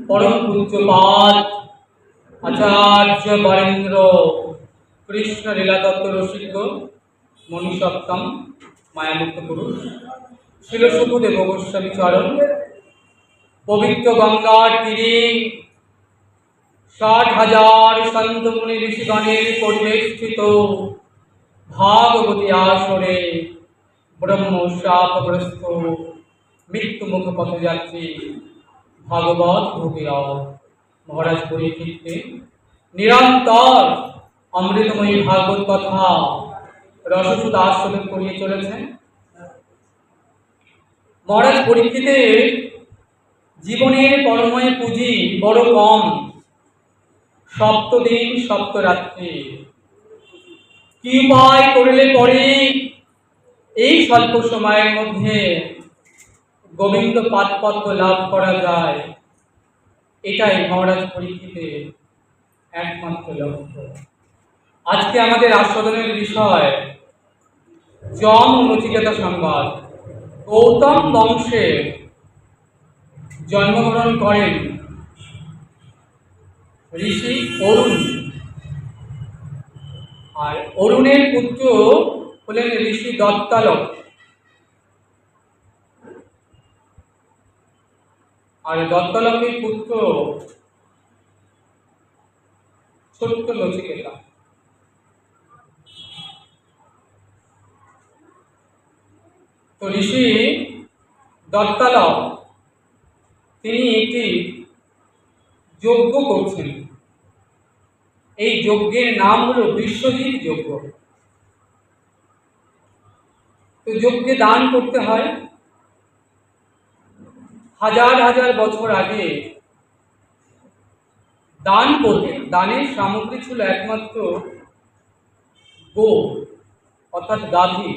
परम पूज्यपाद आचार्य बरेंद्र कृष्ण लीला तत्व रसिक मनीषोत्तम मायामुक्त पुरुष शिल सुखदेव गोस्वामी चरण पवित्र गंगार तीरे 60,000 सन्त मुनि ऋषिगणेर परिवेष्टित भागवती आसरे ब्रह्म शापग्रस्त मृत्यु मुख पथयात्री भागवत भोगिराव महाराज परीक्षित निरंतर अमृतमयी भागवत कथा रससुद आस्वादन करिए चलेছেন। महाराज परीक्षितेर जीवनेर परमय पुঁজি बड़ कम, सप्त दिन सप्त रात्रि कि उपाय करले परे এই স্বল্প সময়ের মধ্যে गोविंद पादपद्म लाभ करा जाए, एटाई महाराज परीक्षितेर एकमात्र लक्ष्य। आज के आमादेर आस्वादनेर विषय जम नचिकेता संवाद। गौतम वंशे जन्मग्रहण करें ऋषि अरुण और अरुणेर पुत्र हलेन ऋषि दत्तालक और दत्तालकेर पुत्र छोट्ट नचिकेता। तो ऋषि दत्तालक তিনি একটি যজ্ঞ করছেন। এই যজ্ঞের নাম হলো বিশ্বজিৎ যজ্ঞ। তো যজ্ঞে দান করতে হয়। হাজার হাজার বছর আগে দান করতে দানের সামগ্রী ছিল একমাত্র গো অর্থাৎ গাভী।